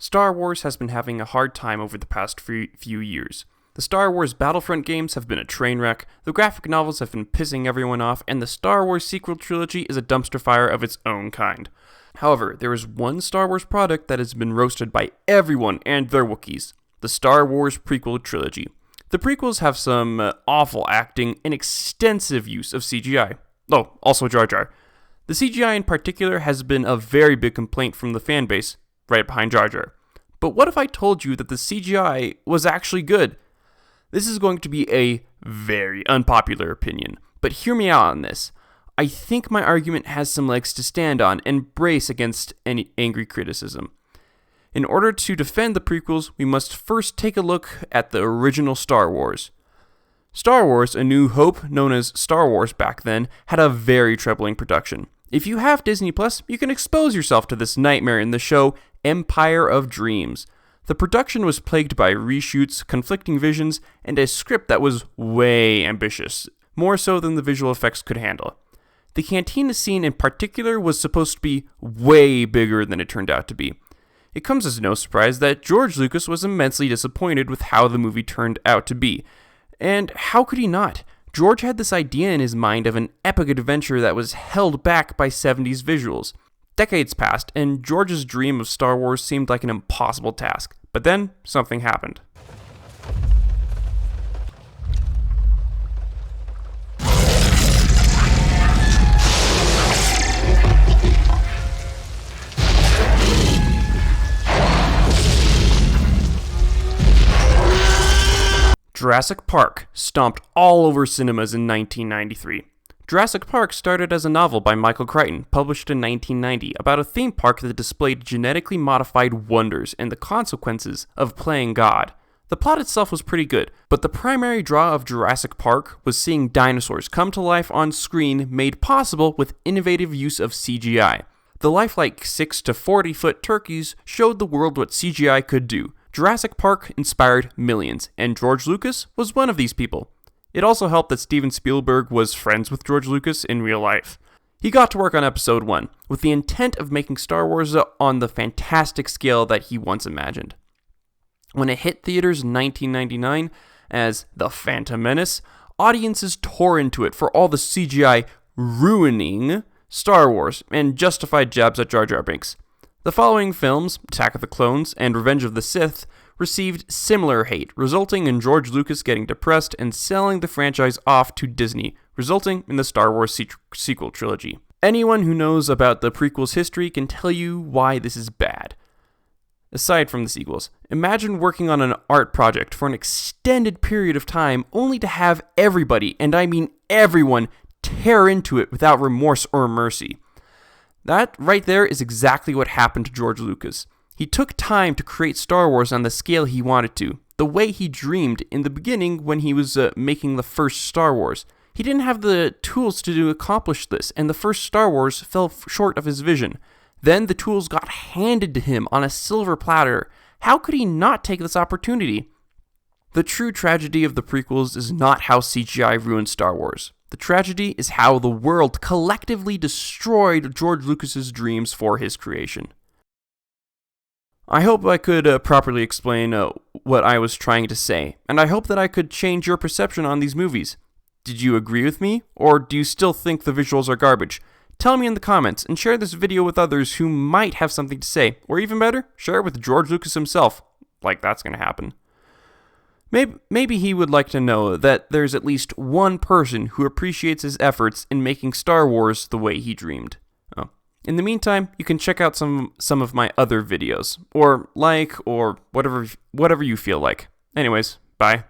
Star Wars has been having a hard time over the past few years. The Star Wars Battlefront games have been a train wreck, the graphic novels have been pissing everyone off, and the Star Wars sequel trilogy is a dumpster fire of its own kind. However, there is one Star Wars product that has been roasted by everyone and their Wookiees: the Star Wars Prequel trilogy. The prequels have some awful acting and extensive use of CGI. Oh, also Jar Jar. The CGI in particular has been a very big complaint from the fanbase, right behind Jar Jar. But what if I told you that the CGI was actually good? This is going to be a very unpopular opinion, but hear me out on this. I think my argument has some legs to stand on and brace against any angry criticism. In order to defend the prequels, we must first take a look at the original Star Wars. Star Wars: A New Hope, known as Star Wars back then, had a very troubling production. If you have Disney Plus, you can expose yourself to this nightmare in the show Empire of Dreams. The production was plagued by reshoots, conflicting visions, and a script that was way ambitious, more so than the visual effects could handle. The cantina scene in particular was supposed to be way bigger than it turned out to be. It comes as no surprise that George Lucas was immensely disappointed with how the movie turned out to be. And how could he not? George had this idea in his mind of an epic adventure that was held back by 70s visuals. Decades passed, and George's dream of Star Wars seemed like an impossible task. But then, something happened. Jurassic Park stomped all over cinemas in 1993. Jurassic Park started as a novel by Michael Crichton, published in 1990, about a theme park that displayed genetically modified wonders and the consequences of playing God. The plot itself was pretty good, but the primary draw of Jurassic Park was seeing dinosaurs come to life on screen, made possible with innovative use of CGI. The lifelike 6 to 40-foot turkeys showed the world what CGI could do. Jurassic Park inspired millions, and George Lucas was one of these people. It also helped that Steven Spielberg was friends with George Lucas in real life. He got to work on Episode 1, with the intent of making Star Wars on the fantastic scale that he once imagined. When it hit theaters in 1999 as The Phantom Menace, audiences tore into it for all the CGI ruining Star Wars and justified jabs at Jar Jar Binks. The following films, Attack of the Clones and Revenge of the Sith, received similar hate, resulting in George Lucas getting depressed and selling the franchise off to Disney, resulting in the Star Wars sequel trilogy. Anyone who knows about the prequels' history can tell you why this is bad. Aside from the sequels, imagine working on an art project for an extended period of time only to have everybody, and I mean everyone, tear into it without remorse or mercy. That right there is exactly what happened to George Lucas. He took time to create Star Wars on the scale he wanted to, the way he dreamed in the beginning when he was making the first Star Wars. He didn't have the tools to accomplish this, and the first Star Wars fell short of his vision. Then the tools got handed to him on a silver platter. How could he not take this opportunity? The true tragedy of the prequels is not how CGI ruined Star Wars. The tragedy is how the world collectively destroyed George Lucas's dreams for his creation. I hope I could properly explain what I was trying to say, and I hope that I could change your perception on these movies. Did you agree with me, or do you still think the visuals are garbage? Tell me in the comments, and share this video with others who might have something to say, or even better, share it with George Lucas himself, like that's going to happen. Maybe he would like to know that there's at least one person who appreciates his efforts in making Star Wars the way he dreamed. In the meantime, you can check out some of my other videos, or whatever you feel like. Anyways, bye.